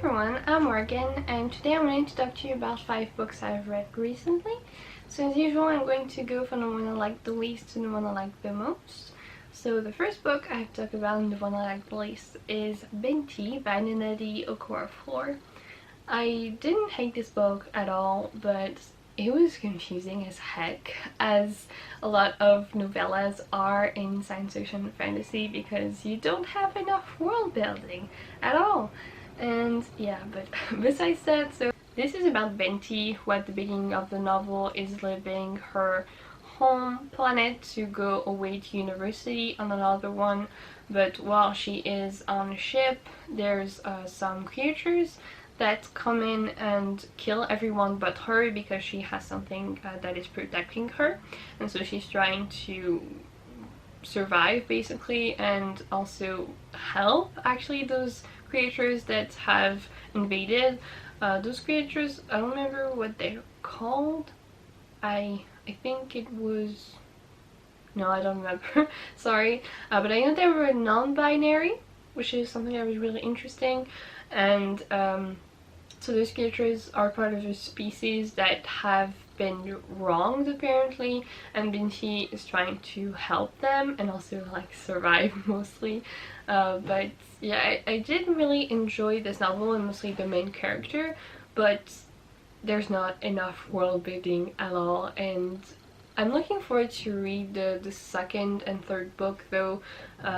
everyone, I'm Morgan and today I'm going to talk to you about 5 books I've read recently. So as usual, I'm going to go from the one I like the least to the one I like the most. So the first book I have to talk about and the one I like the least is Binti by Nnedi Okorafor. I didn't hate this book at all, but it was confusing as heck, as a lot of novellas are in science fiction and fantasy, because you don't have enough world building at all. And yeah, but besides that, so this is about Binti, who at the beginning of the novel is leaving her home planet to go away to university on another one. But while she is on a ship, there's some creatures that come in and kill everyone but her, because she has something that is protecting her, and so she's trying to survive basically, and also help actually those creatures that have invaded. Those creatures, I don't remember what they're called. I think it was, no, I don't remember. Sorry, but I know they were non-binary, which is something that was really interesting. And so those creatures are part of a species that have been wronged apparently, and Binti is trying to help them and also like survive mostly. But yeah, I did really enjoy this novel, and mostly the main character, but there's not enough world building at all, and I'm looking forward to read the second and third book though,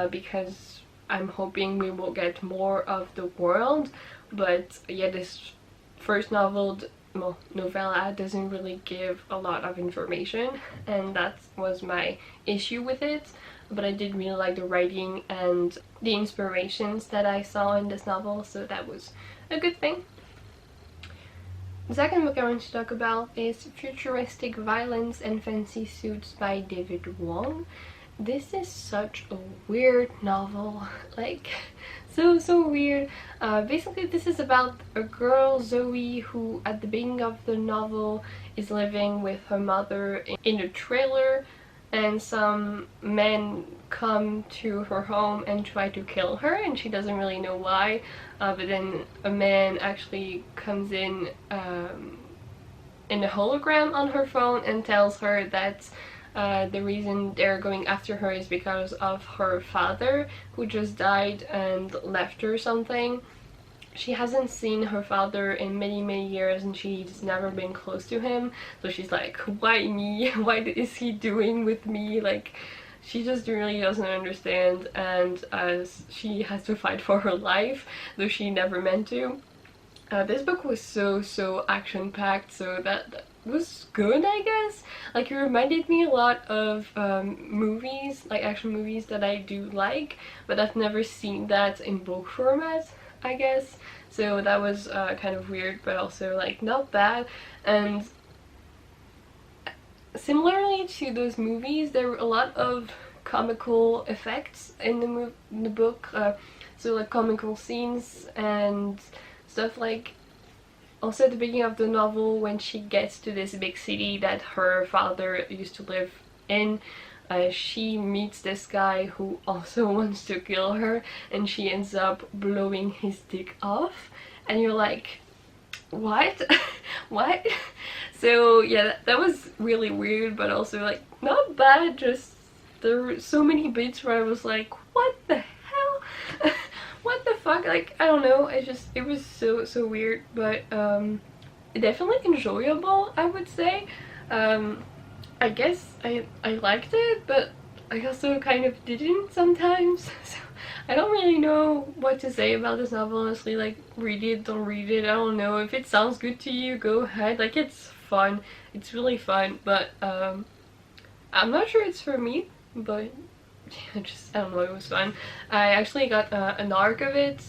because I'm hoping we will get more of the world. But yeah, this first novella doesn't really give a lot of information, and that was my issue with it. But I did really like the writing and the inspirations that I saw in this novel, so that was a good thing. The second book I want to talk about is Futuristic Violence and Fancy Suits by David Wong. This is such a weird novel, like so weird. Basically this is about a girl, Zoey, who at the beginning of the novel is living with her mother in a trailer, and some men come to her home and try to kill her, and she doesn't really know why, but then a man actually comes in a hologram on her phone and tells her that the reason they're going after her is because of her father, who just died and left her something. She hasn't seen her father in many years, and she's never been close to him, so she's like, why me? Why is he doing with me? Like, she just really doesn't understand, and she has to fight for her life, though she never meant to. This book was so action-packed, so that was good, I guess. Like, it reminded me a lot of movies, like action movies that I do like, but I've never seen that in book format, I guess. So that was kind of weird, but also like not bad. And similarly to those movies, there were a lot of comical effects in the book, so like comical scenes and stuff. Like, also at the beginning of the novel, when she gets to this big city that her father used to live in, she meets this guy who also wants to kill her, and she ends up blowing his dick off, and you're like, what? What? So yeah, that was really weird, but also like not bad. Just there were so many bits where I was like, what the hell? What the fuck? Like, I don't know, it was so weird, but definitely enjoyable, I would say. I guess I liked it, but I also kind of didn't sometimes. So I don't really know what to say about this novel, honestly. Like, read it, don't read it, I don't know. If it sounds good to you, go ahead. Like, it's fun, it's really fun, but I'm not sure it's for me, but I don't know, it was fun. I actually got an arc of it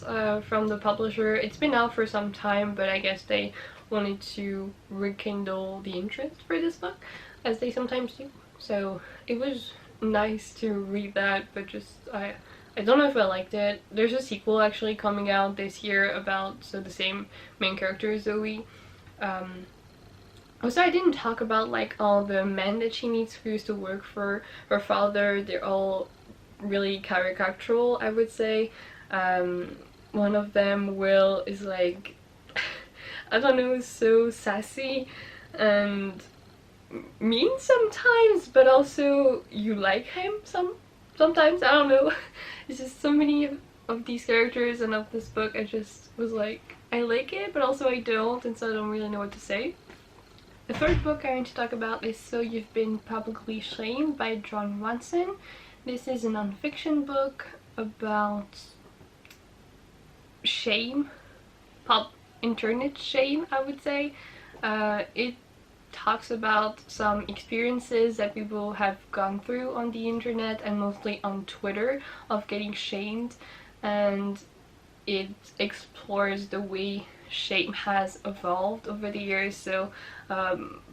from the publisher. It's been out for some time, but I guess they wanted to rekindle the interest for this book, as they sometimes do. So it was nice to read that, but just I don't know if I liked it. There's a sequel actually coming out this year about the same main character, Zoey. Also, I didn't talk about like all the men that she meets who used to work for her father. They're all really caricatural, I would say. one of them, Will, is like, I don't know, so sassy and mean sometimes, but also you like him sometimes, I don't know. It's just so many of these characters and of this book, I just was like, I like it, but also I don't, and so I don't really know what to say. The third book I want to talk about is So You've Been Publicly Shamed by Ronson. This is a non-fiction book about shame, internet shame, I would say. It talks about some experiences that people have gone through on the internet and mostly on Twitter of getting shamed, and it explores the way shame has evolved over the years. So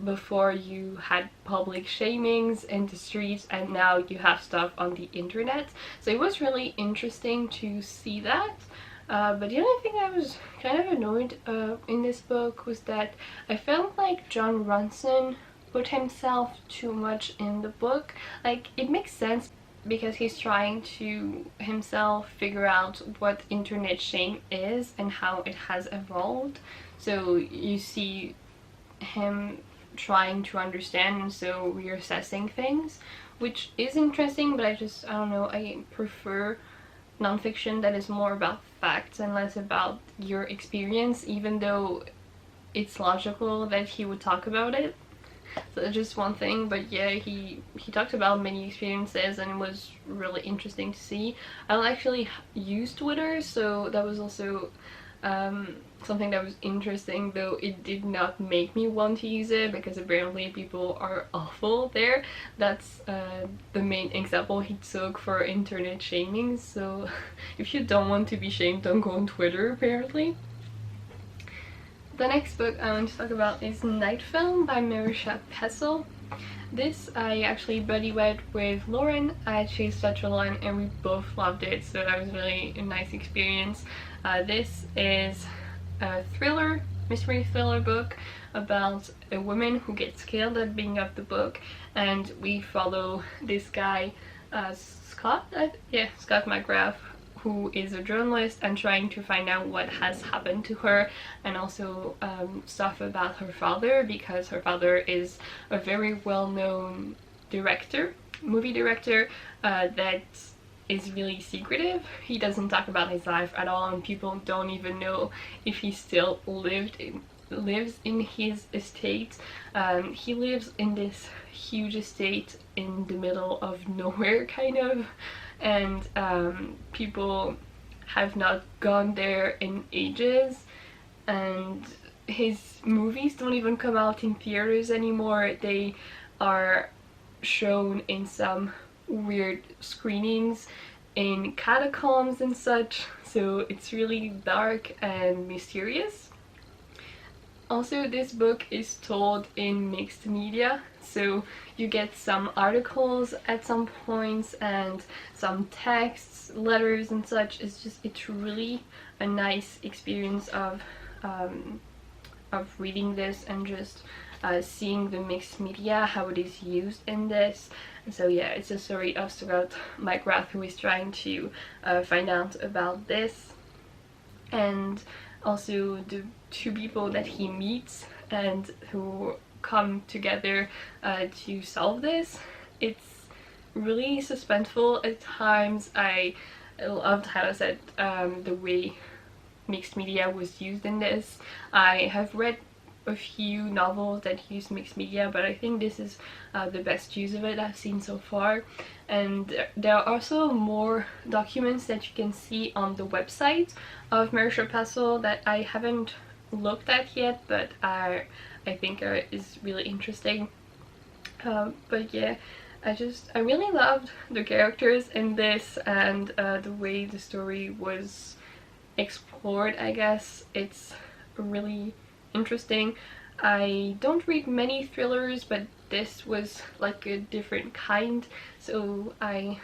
before you had public shamings in the streets, and now you have stuff on the internet. So it was really interesting to see that. But the only thing I was kind of annoyed in this book was that I felt like Ronson put himself too much in the book. Like, it makes sense because he's trying to himself figure out what internet shame is and how it has evolved. So you see him trying to understand, and so reassessing things, which is interesting, but I don't know, I prefer nonfiction that is more about facts and less about your experience, even though it's logical that he would talk about it. So that's just one thing, but yeah, he talked about many experiences and it was really interesting to see. I don't actually use Twitter, so that was also something that was interesting, though it did not make me want to use it because apparently people are awful there. That's the main example he took for internet shaming, so if you don't want to be shamed, don't go on Twitter apparently. The next book I want to talk about is Night Film by Marisha Pessl. This I actually buddy read with Lauren at Chase Line and we both loved it, so that was really a nice experience. This is a mystery thriller book about a woman who gets killed at the beginning of the book, and we follow this guy, Scott McGrath, who is a journalist and trying to find out what has happened to her, and also stuff about her father, because her father is a very well-known movie director that is really secretive. He doesn't talk about his life at all, and people don't even know if he still lives in his estate. He lives in this huge estate in the middle of nowhere, kind of, and people have not gone there in ages, and his movies don't even come out in theaters anymore. They are shown in some weird screenings in catacombs and such, so it's really dark and mysterious. Also, this book is told in mixed media, so you get some articles at some points and some texts, letters and such. It's really a nice experience of reading this and just seeing the mixed media, how it is used in this. And so yeah, it's a story of Scott McGrath, who is trying to find out about this, and also the two people that he meets and who come together to solve this. It's really suspenseful at times. I loved how I said the way mixed media was used in this. I have read a few novels that use mixed media, but I think this is the best use of it I've seen so far. And there are also more documents that you can see on the website of Marisha Pessl that I haven't looked at yet, but I think is really interesting. But yeah, I really loved the characters in this, and the way the story was explored, I guess. It's really interesting. I don't read many thrillers, but this was like a different kind, so I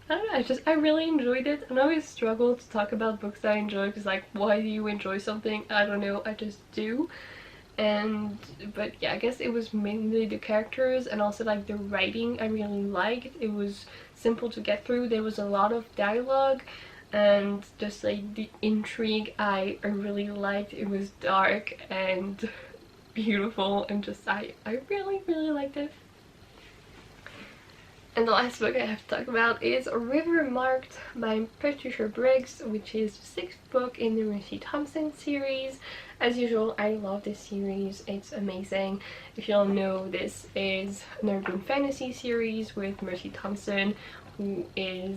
don't know, I really enjoyed it. And I always struggle to talk about books that I enjoy, because like, why do you enjoy something? I don't know, I just do. But yeah, I guess it was mainly the characters and also like the writing I really liked. It was simple to get through. There was a lot of dialogue, and just like the intrigue I really liked. It was dark and beautiful, and just I really liked it. And the last book I have to talk about is River Marked by Patricia Briggs, which is the 6th book in the Marisha Thompson series. As usual, I love this series, it's amazing. If you don't know, this is an urban fantasy series with Marisha Thompson, who is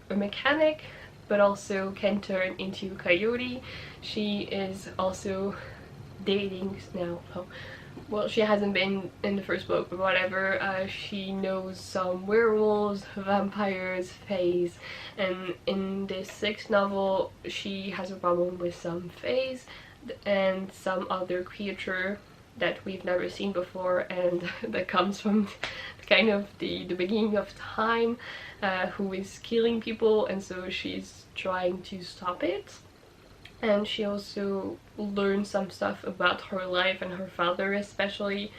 a mechanic but also can turn into a coyote. She is also dating now. Well, she hasn't been in the first book, but whatever. She knows some werewolves, vampires, fays, and in this 6th novel she has a problem with some fays and some other creature that we've never seen before, and that comes from kind of the beginning of time, who is killing people, and so she's trying to stop it. And she also learned some stuff about her life and her father especially,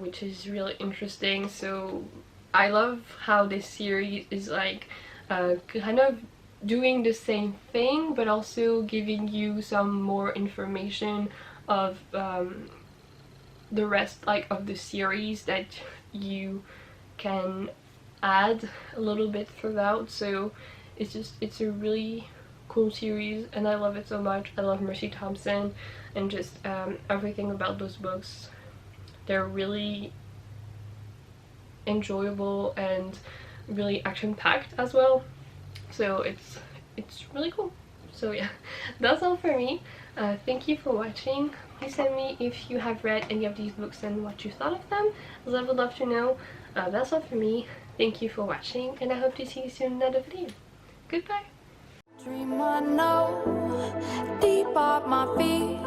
which is really interesting. So I love how this series is like kind of doing the same thing, but also giving you some more information of the rest like of the series that you can add a little bit throughout. So it's a really cool series and I love it so much. I love Marisha Thompson and just everything about those books. They're really enjoyable and really action-packed as well, so it's really cool. So yeah, that's all for me. Thank you for watching. Please send me if you have read any of these books and what you thought of them, as I would love to know. That's all for me. Thank you for watching, and I hope to see you soon in another video. Goodbye. Dream I know, deep up my feet.